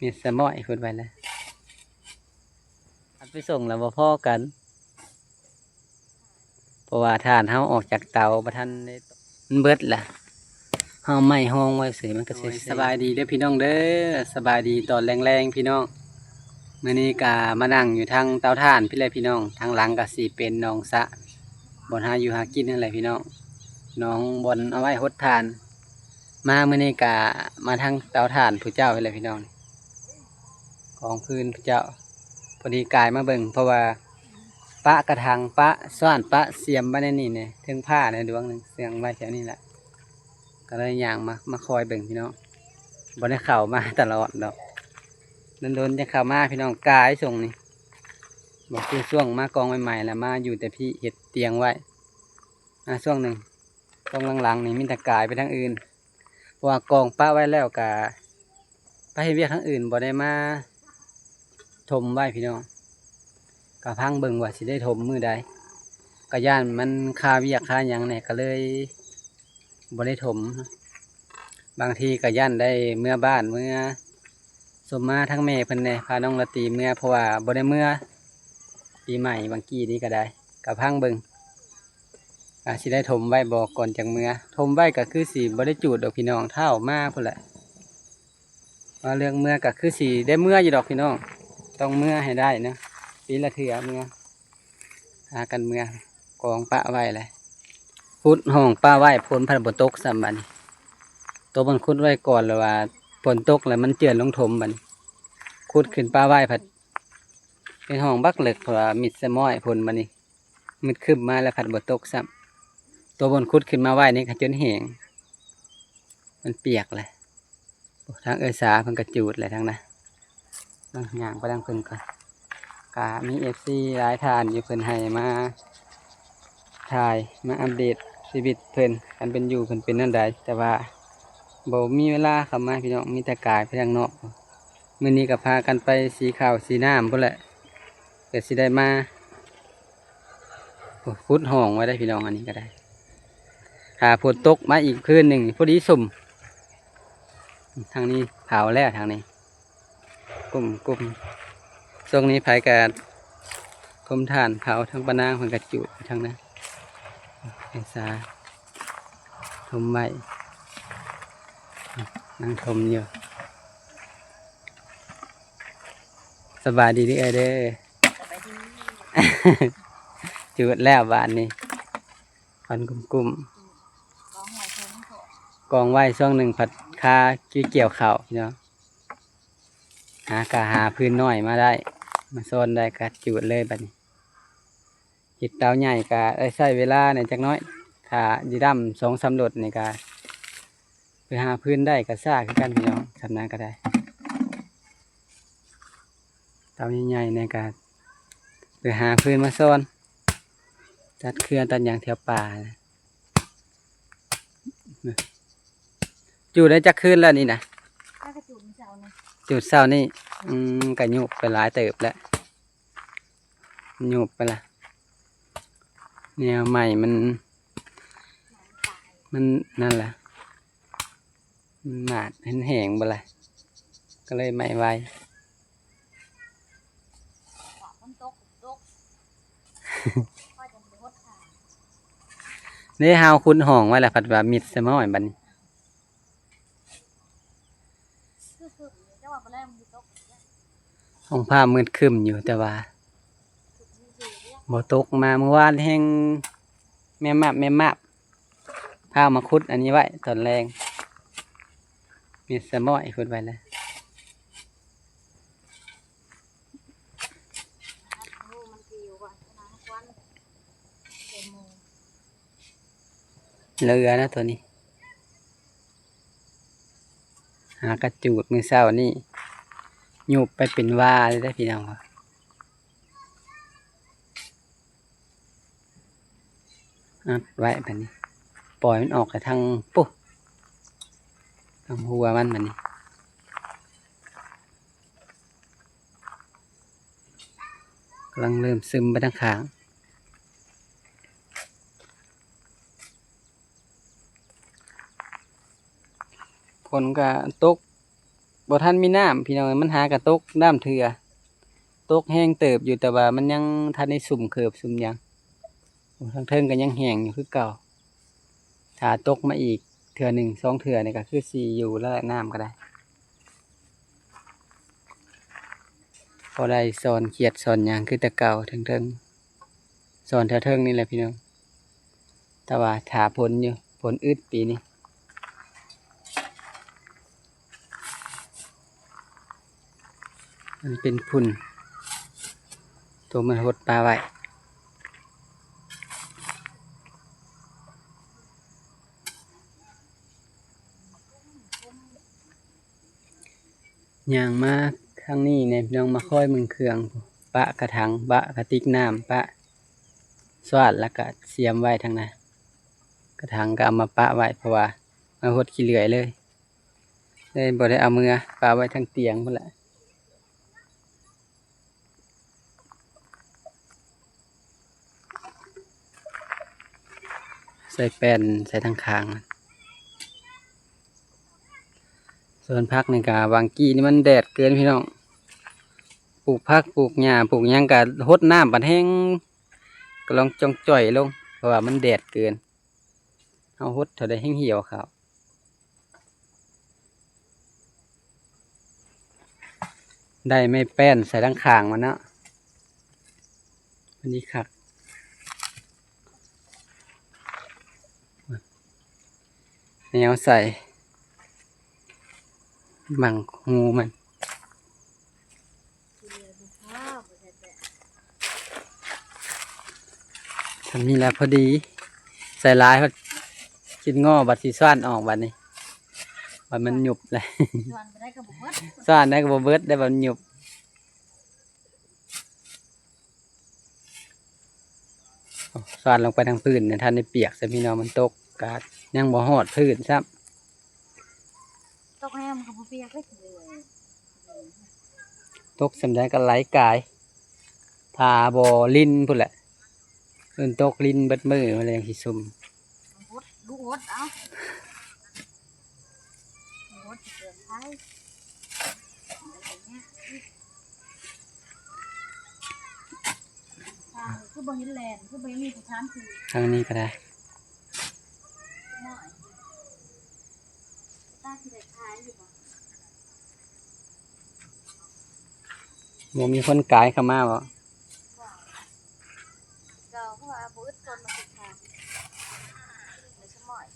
มีสมอยพูดไปแล้วอันไปส่งแล้วบ่พ่อกันเพราะว่าทานเฮาออกจากเตาบ่ทันได้มันเบิดล่ะเฮาไม่ห้องไว้สิมันก็สิสบายดีเด้อพี่น้องเด้อสบายดีตอนแรงๆพี่น้องมื้อนี้ก็มานั่งอยู่ทางเตาถ่านพี่เลยพี่น้องทางหลังก็สิเป็นหนองสระบ่อนหาอยู่หากินนั่นแหละพี่น้องหนองบ่อนเอาไว้หดทานมามื้อนี้ก็มาทางเตาถ่านผู้เจ้าพี่เลยพี่น้องของพื้นผู้เจ้าพอดีกายมาเบิ่งเพราะว่าปะกระถางปะซ่อนปะเสียมไว้ในนี่เนี่ยถึงผ้าในดวงหนึ่งเสียงไว้แถวนี้แหละก็เลยย่างมาคอยเบิ่งพี่น้องบ่ได้เข้ามาตลอดดอกโดนๆจะเข้ามาพี่น้องกายส่งนี่บอกคือช่วงมากองใหม่ๆแล้วมาอยู่แต่พี่เห็ดเตียงไว้ช่วงหนึ่งต้องหลังๆนี่มีแต่กายไปทางอื่นเพราะว่ากองปะไว้แล้วกะไปเวียกทางอื่นบ่ได้มาถมไว้พี่น้องกะพังเบิ่งว่าสิได้ถมมือใดกะย่านมันคาเวียกคาหยังเนี่ยก็เลยบ่ได้ถมบางทีกะย่านได้เมื่อบ้านเมื่อสมมาทั้งแม่เพิ่นเนี่ยพาน้องละตีเมื่อเพราะว่าบ่ได้เมื่อปีใหม่บางกี้นี้ก็ได้กะพังเบิ่งสิได้ถมไว้บอกก่อนจากเมื่อถมไว้ก็คือสิบ่ได้จูดดอกพี่น้องเท่ามาพุ่นแหละว่าเรื่องเมื่อก็คือสิได้เมื่ออยู่ดอกพี่น้องต้องเมื่อให้ได้นะปีละเทื่อเมื่อหากันเมื่อกองปะไว้เลยพุดห้องปะไว้ฝนพันบตกซ้ำบัดนี้ตัวมันคุดไว้ก่อนเลยว่าฝนตกแล้วมันเจือนลงถมบัดนี้คุดขึ้นปะไว้ผัดเป็นห้องบักเหล็กเพราะว่ามิดสมอยฝนบัดนี้มิดคืบมาแล้วผัดบตกซ้ำตัวบนคุดขึ้นมาไว้นี่ก็จนแห้งมันเปียกเลยทางสาเพิ่นกระจูดเลยทั้งนั้นย่างไปทางเพิ่นก่อนกะมีFCหลายทานอยู่เพิ่นให้มาถ่ายมาอัปเดตชีวิตเพิ่นกันเป็นอยู่เพิ่นเป็นนั่นใดแต่ว่าบ่มีเวลาเข้ามาพี่น้องมีแต่กายไปทางนอกมื้อนี้ก็พากันไปสีข้าวสีน้ำพุ่นแหละเกิดสิได้มาขุดห้องไว้ได้พี่น้องอันนี้ก็ได้หาฝนตกมาอีกคืนหนึ่งพอดีสุ่มทางนี้เผาแล้วทางนี้กลุ่มช่วงนี้ไผกะทมถ่านเผาทั้งปะนางเพิ่นกระจุดทางนั้นไอ้สาทมไว้นั่งทมอยู่สบายดีที่ไอเด้อ จุดแล้วบานนี้พันกุ้มกองไว้ช่วงหนึ่งผัดคาเกี่ยวเข่าเนาะหาพื้นน้อยมาได้มาโซนได้ก็จุดเลยบัดนี้จิตเตาใหญ่ก็ได้ใช้เวลาในจักน้อยถ้าดีดำ2-3 รถนี่ก็ไปหาพื้นได้ก็ซ่าคือกันพี่น้องทำนั้นก็ได้เตาใหญ่ๆในการไปหาพื้นมาโซนตัดเครือตัดอย่างแถวป่าจุดได้จักคืนแล้วนี่นะจุดเสานี่ก็หยุบไปหลายเติบแล้วหยุบไปละแนวใหม่มันนั่นแหละหนาดแห้งไปละก็เลยไม่ไวนี่ฮาวคุณห้องไว้ละผัดว่ามิดสมอยบัดนี้ห้องผ้ามืดครึ้มอยู่แต่ว่าบ่ตกมาเมื่อวานแห้งแม่มาบผ้ามาคุดอันนี้ไว้ตอนแรงมิดสมอยคุดไว้แล้วเรือนะตัวนี้หากระจูดมือเศร้านี่หยุบไปเป็นว่าเลยได้พี่น้องอัดไว้แบบนี้ปล่อยมันออกไปทางปุ๊บทางหัวมันแบบนี้กำลังเริ่มซึมไปทางขางฝนก็ตก บ่ทันมีน้ำพี่น้องมันหากระตกน้ำเถื่อตกแห้งเติบอยู่แต่ว่ามันยังทันได้สุ่มเคิบสุ่มหยังทางเทิงก็ยังแห้งอยู่คือเก่าถ้าตกมาอีกเถื่อหนึ่งสองเถื่อนี่ก็คือสีอยู่แล้วแหละน้ำก็ได้พอได้สอนเขียดสอนหยังคือแต่เก่าเทิงสอนแถวเทิงนี่แหละพี่น้องแต่ว่าถาผลอยู่ผลอึดปีนี้มันเป็นพุ่นตัวมันหดปลาไว้ย่างมาข้างนี้เนี่ยพี่น้องมาค่อยมึงเครื่องปะกระถางปะกระติกน้ำปะสวัสดแล้วก็เสียมไว้ทางนั้นกระถางก็เอามาปะไว้เพราะว่ามาหดขี้เหลื่อยเลยบ่ได้เอามือปะไว้ทางเตียงพุ่นแหละใส่แป้นใส่ทางคางส่วนพักนี่กะวางกี้นี่มันแดดเกินพี่น้องปลูกพักปลูกหญ้าปลูกหยังกะหดน้ำบัดแห้งก็ลองจองจ่อยลงเพราะว่ามันแดดเกินเอาหดเท่าใดแห้งเหี่ยวเขาได้ไม่แป้นใส่ทางคางมันเนาะอันนี้คักแนวใส่บังงูมันทำนี่แหละพอดีใส่ลายเขาคิดง้อบัดสีซ่านออกบัดนี้บัดมันหยุบเลยซ่านได้ก็บ่เบิดได้บัดมันหยุบซ่านลงไปทางพื้นเนี่ยท่านได้เปียกใส่พี่น้องมันตกกาดยังบ่ฮอดพื้นซ้ตกแห้งมันก็บ่เปียกเลยำตกสำได้ก็ไหลกายทาบ่ลิ้นพุ่นแหละเพิ่นตกลิ้นเบิดมือมาเลยยังสิซุ่มดูอดเอาอดเกินไปคือบ่เห็นแลนคือบ่มีผู้ถามคือทางนี้ก็ได้ตาสิได้ขายอยู่บ่บ่มีคนกายเข้ามาบ่เก่าเพราะว่าบ่อึดทนมาสิค่ะในสมอย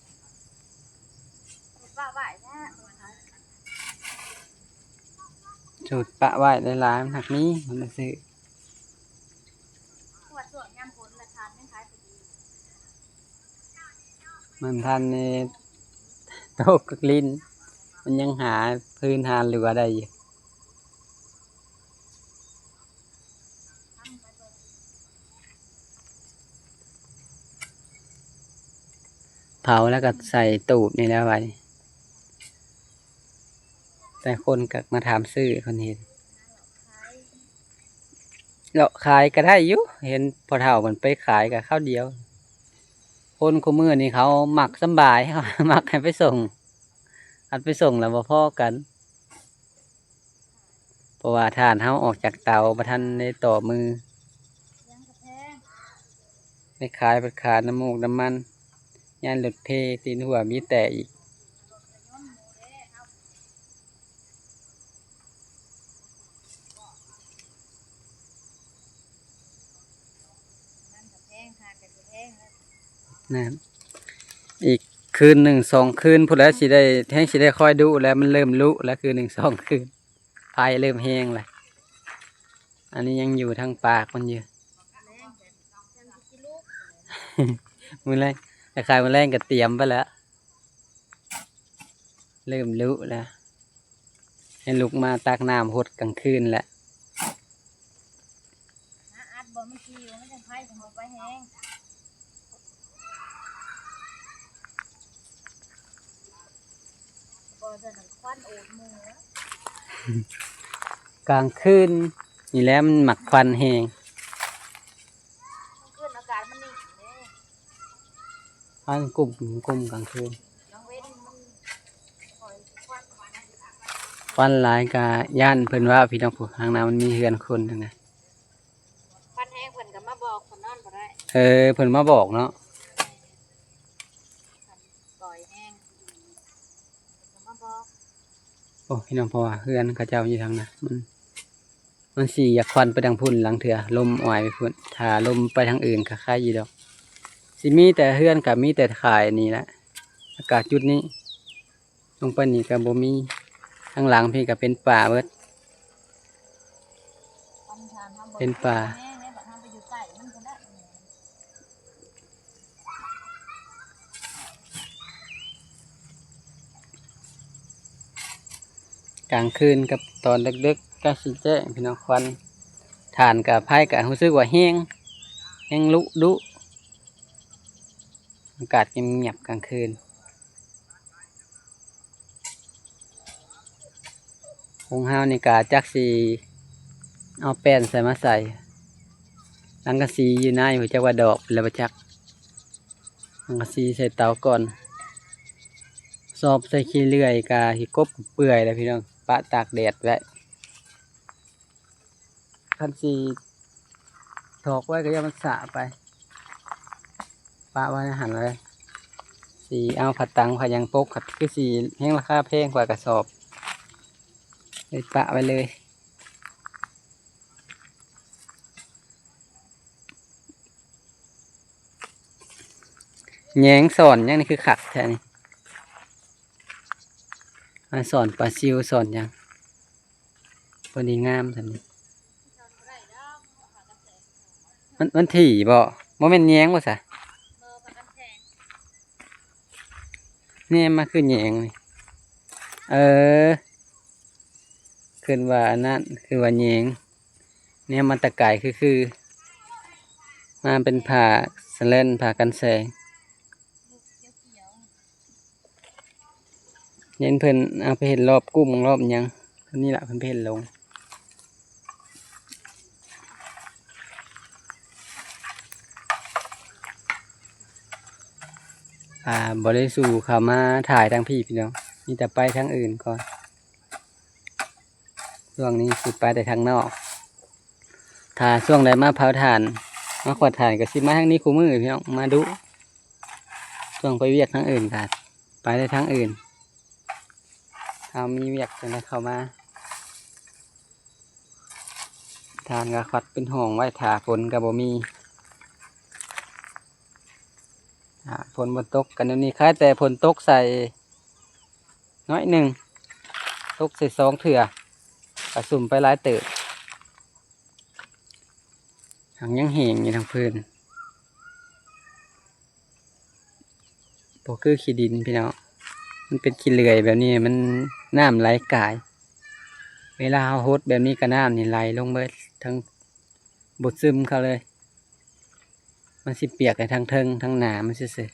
ป้าไหวนะจุดปะไว้ได้หลายมันหักนี้มันซื้อว่าช่วงยามฝนราคายังขายพอดีมันทันในตกกลิ้นมันยังหาพื้นหาเหลือได้อยู่เผาแล้วก็ใส่ตูบนี่แล้วไว้แต่คนก็มาถามซื้อคนเห็นเราขายก็ได้อยู่เห็นพอเฒ่ามันไปขายกับข้าวเดียวคนคู่มือนี่เขาหมักสบายเขาหมักให้ไปส่งอันไปส่งแล้วบ่พอกันเพราะว่าทานเขาออกจากเตาประทันในต่อมือไปขายไปขาดน้ำมูกน้ำมันยานหลุดเพตีนหัวมีแต่อีกนะอีกคืนหนึ่งสองคืนพูดแล้วสิได้แห้งสิได้คอยดูแล้วมันเริ่มลุแล้วคืนหนึ่งสองคืนไฟเริ่มแห้งเลยอันนี้ยังอยู่ทางปากมันอยู่มือแรงแต่ขายมือแรงก็เตรียมไปแล้วเริ่มลุแล้วให้ลุกมาตักน้ำหดกลางคืนแล้วอัดบ่มันคิวมันจังไผจังไปแห้งบ่จะนั่นควันโอดมืกลางคืนนี่แล้วมันหมักควันแห้งขึ้นอากาศมันนี่เด้อันกลุ่มกลางคืนน้องเว้นมันคอยควันไฟ วันหลายกะย่านเพิ่นว่าพี่น้องผู้ทางน้ำมันมีเฮือนคนนั่นน่ะ ฟันแห้งเพิ่นก็มาบอกคนนอนบ่ได้ เพิ่นมาบอกเนาะ คันปล่อยแห้งเพิ่นก็มาบอก โอ้พี่น้องเพราะว่าเฮือนเขาเจ้าอยู่ทางน่ะมันสิอยากควันไปทางพุ่นหลังเถื่อลมอ่อยไปพุ่นถ้าลมไปทางอื่นก็ค่ายอยู่ดอกสิมีแต่เฮือนกับมีแต่ขายนี่แหละอากาศจุดนี้ลงไปนี่ก็บ่มีข้างหลังพี่ก็เป็นป่าเบิด ฟันทานทำบ่ เป็นป่า แห้งเนี่ยบัดทำไปอยู่ใกล้มันก็ได้ กลางคืนกับตอนดึกๆก็สิแจ้งพี่น้องควันถ่านกับไผ่ก็รู้สึกว่าแห้งลุดุอากาศเงียบๆกลางคืนของเฮานี่ก็จักสิเอาแป้นใส่มาใส่สังกะสีอยู่หน้าอยู่จักว่าดอกแล้วบ่จักสังกะสีใส่เตาก่อนสอบใส่ขี้เลื่อยกาสิกบเปื่อยแล้วพี่น้องปะตากแดดไว้คันสิถอกไว้ก็อย่ามันสะไปปะไว้หันเลยสีเอาผัดตังผัดหยังปกผัดคือสีแห้งราคาแพงกว่ากระสอบเลยปะไว้เลยแยงสอนยังนี่คือขัดแท้นี่มาสอนปลาซิวสอนยังพอดีงามสันนี่มันถี่บ่โมเมนแยงบ่สะ เบอร์ประกันแข็ง เนี่ยมาคือแยงนี่ขึ้นว่าอันนั้นคือว่าแยงเนี่ยมันตะไก่คือมาเป็นผ่าสะเลนผ่ากันแสง ลูกเขียว เย็นเพิ่นเอาไปเห็นรอบกุ้งรอบหยังนี่แหละเพิ่นไปเห็นลงบริสู่เขามาถ่ายทางพี่น้องมีแต่ไปทางอื่นก่อนช่วงนี้คือไปแต่ทางนอกถ้าช่วงใดมาเผาถ่านมาขวดถ่านก็สิมาทางนี้คู่มือพี่น้องมาดูช่วงไปเวียกทางอื่นค่ะไปได้ทางอื่นถ้ามีเวียกจะได้เข้ามาทานก็ขวัดเป็นห้องไว้ถ่าฝนกับบ่มีฝนบนตกกันเดี๋ยวนี้คล้ายแต่ฝนตกใส่น้อยหนึ่งตกใส่สองเถื่อกระสุ่มไปหลายเติบหางยังเหี่ยงอยู่ทางพื้นพวกคือขี้ดินพี่น้องมันเป็นขี้เลื่อยแบบนี้มันน้ำไหลกายเวลาเอาฮดแบบนี้ก็น้ำนี่ไหลลงไปทั้งบดซึมเขาเลยมันสิเปียกในทั้งเทิงทั้งหนามันซื่อ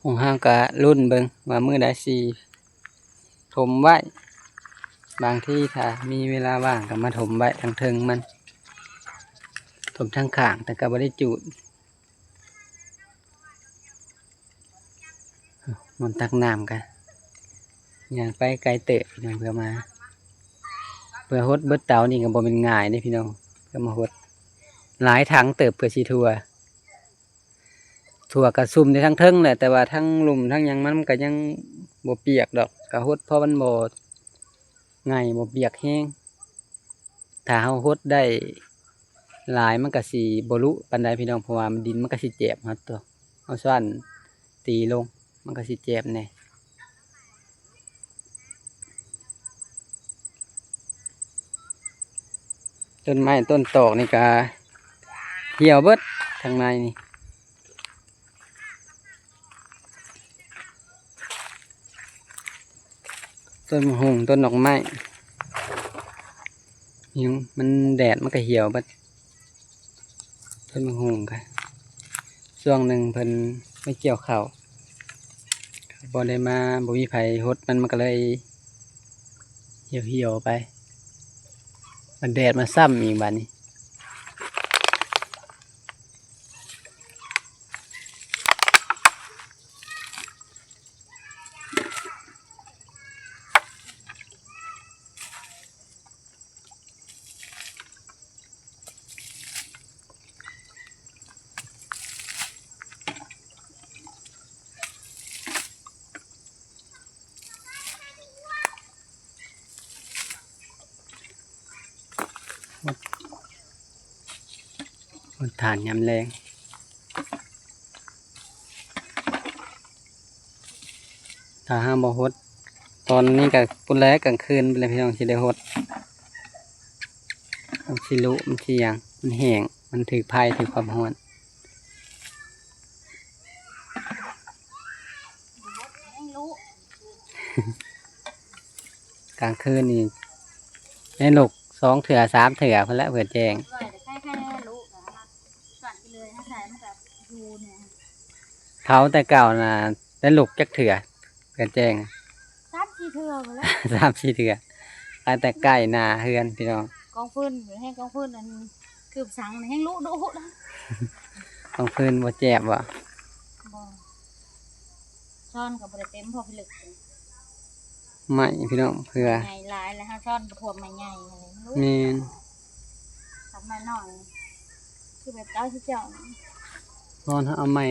ของห้างกะรุ่นเบิงว่ามือได้สีถมไว้บางที่ถ้ามีเวลาว่างก็มาถมไว้ทั้งเทิงมันถมทั้งข้างแต่ก็บ่ได้จูดมันตักน้ำกันอย่างไปไกลเตะพี่น้องเพื่อมาเพื่อฮดเบิดเตานี่ก็บ่เป็นง่ายเด้พี่น้องเพื่อมาฮดหลายถังเติบเพื่อสิทั่วกระซุ่มในทั้งเทิงแหละแต่ว่าทั้งลุ่มทั้งหยังมันก็ยังบ่เปียกดอกกระฮดเพราะมันบ่ง่ายบ่เปียกแห้งถ้าเฮาฮดได้หลายมันก็สิบ่รุปานใดพี่น้องเพราะว่ามันดินมันก็สิเจ็บครับตัวเฮาซ่อนตีลงมันก็สิเจ็บแน่ต้นไม้ต้นตอกนี่ก็เหี่ยวเบิดทางในนี่ต้นมะฮุงต้นดอกไม้หิวมันแดดมันก็เหี่ยวเบิดต้นมะฮุงค่ะช่วงหนึ่งเพิ่นไม่เกี่ยวข้าวบ่ได้มาบ่มีไผฮดมันก็เลยเหี่ยวไปมันแดดมาซ้ำอีกบัดนี้ หดฐานยามแรงถ้าห้ามบ่หดตอนนี้กับปุ่นแรกกลางคืนเป็นไรพี่น้องสิได้หดมันสิลุมันสิหยังมันแห้งมันถือภัยถือความร้อน ให้รู้ กลางคืนนี่ในลูก2 เถื่อ 3 เถื่อเพิ่นละเผื่อแจ้ง ด้วยแต่ใครรู้นะสั่นไปเลยถ้าใส่มันแบบดูเนี่ย เขาแต่เก่าน่ะได้ลูกจักเถื่อเผื่อแจ้ง ซัดที่เธอไปแล้ว 3-4 เถื่อแต่ใกล้หน้าเฮือนพี่น้อง กองฟืนหรือให้กองฟืนอันคืบสังให้รู้ดูนะ ต้องพื้นบ่แจ็บบ่ บ่ซ่อนกับบริเต็มพอผลึก ไม่พี่น้องเพื่อ ใหญ่หลายแล้วฮะซ่อนประทวมใหม่ใหญ่อะไรไม่รู้ แม่น ทำมาหน่อยคือแบบเจ้าที่เจ้า ตอนเอาไม้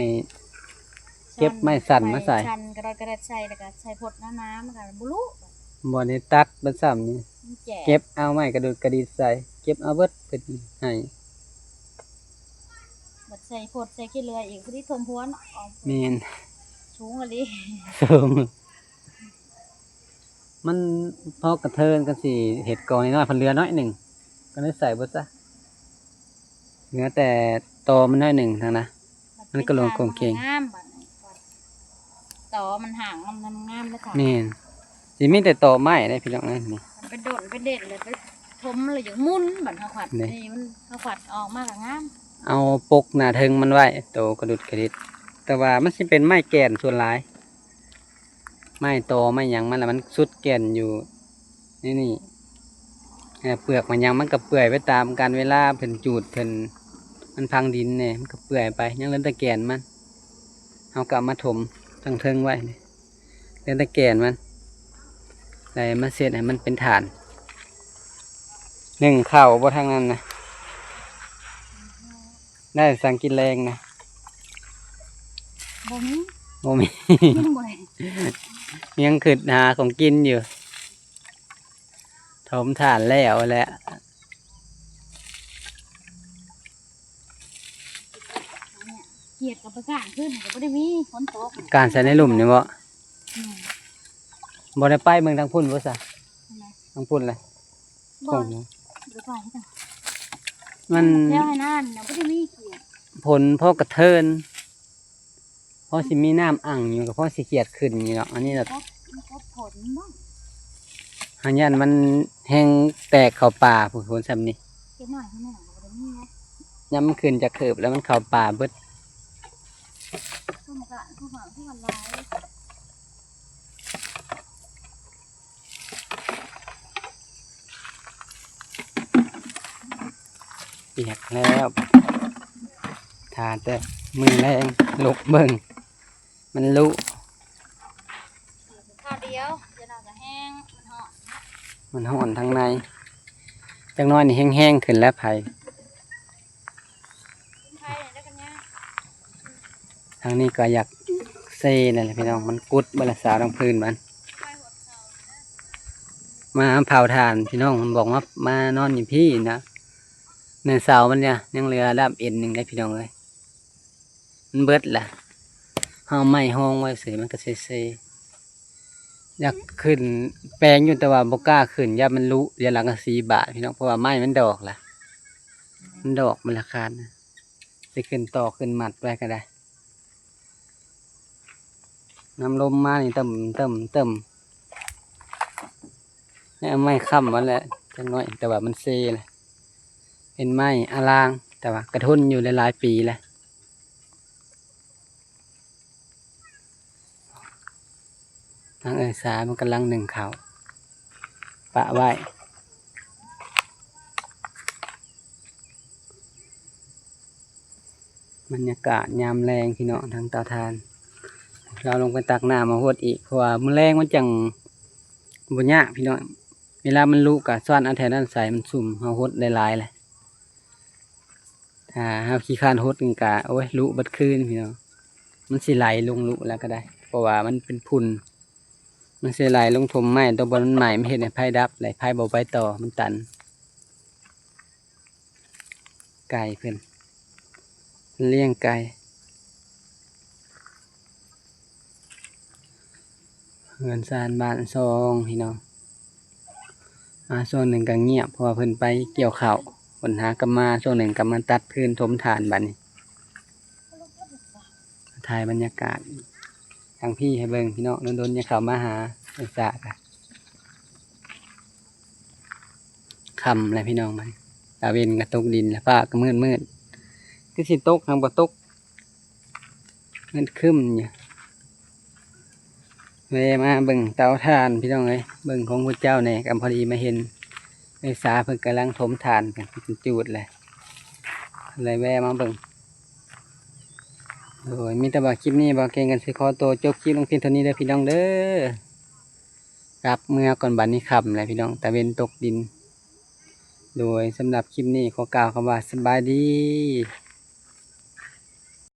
เก็บไม้สั่นมาใส่ ชันกระดาษใส่แล้วก็ใส่พดน้ำมันก็บุลุ บ่ได้ตัดเบิดซ้ำนี่ มันแจก เก็บเอาไม้กระดูดกระดิษใส่เก็บเอาเบิดเพิ่นให้ บัดใส่พดใส่ขี้เรืออีกพอดีทมพวนออก แม่น ชูงอะไร สูงมันพอกระเทินกันสิเห็ดกองน้อยๆเพันเรือน้อยหนึ่งก็ได้ใส่เบิดซะเหลือแต่ตอมันน้อยหนึ่งทางนะ มันก็ลงกงเกง งามบัดนี้ต่อมันห่างมันงามเลยค่ะ แม่นสิมีแต่ตอไม้ได้พี่น้องนะนี่ มันไปโดดไปเด็ดเลยไปทมเลยอย่างมุนบัดเขาขัด นี่ นี่มันเขาขัดออกมากงาม เอาปกหน้าเทิงมันไว้โตกระดุดกระดิษแต่ว่ามันสิเป็นไม้แก่นส่วนหลาย ไม้โตไม้หยังมันละมันสุดแก่นอยู่นี่เปลือกมันยังมันก็เปื่อยไปตามกาลเวลาเพิ่นจูดเพิ่นมันพังดินเนี่ยมันก็เปื่อยไปยังเหลือแต่แก่นมันเอากลับมาถมทั้งเทิงไว้นี่เหลือแต่แก่นมันได้มาเสร็จให้มันเป็นฐานหนึ่งข้าวบ่ทางนั้นนะได้สั่งกินแรงนะ บ่มี โมมี กินบ่ได้ ยังขึ้นหาของกินอยู่ถมฐานแล้วแหละ เกียดกับประกาศขึ้นก็บ่ได้มีฝนตก การใส่ในหลุมนี่บ่ อืม บ่ได้ไปเมืองทางพุ่นบ่ซะ นั่นแหละ ทางพุ่นเลย บ่ พุ่น บ่ได้ไปจ้ะ มัน แล้วให้นั่นน่ะบ่ได้มีเกียด ผลพ่อกระเทินพ่อสิมีน้ำอ่างอยู่กับพ่อสิเกียดขึ้นอยู่เนาะอันนี้แบบ มันก็ผลบ้าง หันยันมันแห้งแตกเข้าป่าผู้คนซ้ำนี่ เก็บหน่อยให้แม่บ่ได้มีนะ ย้ำมันขึ้นจากเขิบแล้วมันเข้าป่าเบิด ผู้มันก็ผู้หางผู้มันลาย เปียกแล้วทาแต่มือแรงลุกเบิ่งมันลุ ข้าวเดียวเดี๋ยวน่าจะแห้งมันหอม มันห่อนทางในจังน้อยนี่แห้งๆขึ้นแล้วไผ กินไทยได้กันเนี่ย ทางนี้ก็อยากเซ่นั่นแหละพี่น้องมันกุดบรสาวทางพื้นมัน ไทยหัวเขา มาเผาถ่านพี่น้องมันบอกว่ามานอนอยู่พี่นะเนินเสามันเนี่ยยังเหลือด้ามเอ็นหนึ่งได้พี่น้องเลยมันเบิดแหละห้องไม้ห้องไว้เสียมันก็เซ่อยากขึ้นแปลงอยู่แต่ว่าบกล้าขึ้นยามันรู้เดี๋ยวหลังก็4 บาทพี่น้องเพราะว่าไม้มันดอกล่ะมันดอกมันราคานะจะขึ้นต่อขึ้นหมัดไปก็ได้น้ำลมมานี่เติมให้เอาไม้ค้ำไว้แหละจังน้อยแต่ว่ามันเซ่เลยเป็นไม้อารางแต่ว่ากระทุนอยู่หลายๆปีแล้วทางสามันกำลังหนึ่งเขาปะไว้บรรยากาศยามแรงพี่น้องทางเตาทาน เราลงไปตักน้ำมาหดอีกเพราะว่ามันแรงมันจังบุญยากพี่น้องเวลามันลุกกะซ่อนอันแถวนั้นใส่มันสุ่มเฮาหดหลายๆเลยถ้าเฮาขี้คร้านหดนี่กะโอ้ยลุบัดคืนพี่น้องมันสิไหลลงลุแล้วก็ได้ เพราะว่ามันเป็นพุ่นมันสิไหลลงถมไม้ตัวบนมันใหม่ไม่เห็นไผ่ดับไหลไผ่เบาไปต่อมันตันไก่เพิ่น เลี้ยงไก่เงินซานบ้านซองพี่น้องช่วงหนึ่งก็เงียบเพราะว่าเพิ่นไปเกี่ยวข้าวเพิ่นหากลับมาช่วงหนึ่งก็มาตัดพื้นถมฐานบัดนี้ถ่ายบรรยากาศทางพี่ให้เบิ่งพี่น้องโดนๆอย่าเข้ามาหาไอ้สากะค่ำแล้วพี่น้องมันตาเวนก็ตกดินแล้วฟ้าก็มืดคือสิตกทางบ่ตกมันครึ้มเนี่ยเวมาเบิ่งเตาถ่านพี่น้องเอ้ยเบิ่งของพระเจ้าเนี่ยกำพอดีมาเห็นไอ้สาเพิ่นกำลังถมถ่านกันเป็นจูดเลยเลยแวะมาเบิ่งโอ้ยมีแต่ว่าคลิปนี้บ่เก่งกันสิขอตัวจบคลิปลงเพียงเท่านี้เด้อพี่น้องเด้อกลับเมื่อก่อนบัดนี้ค่ำเลยพี่น้องตะเวนตกดินโดยสำหรับคลิปนี้ขอกล่าวคำว่าสบายดี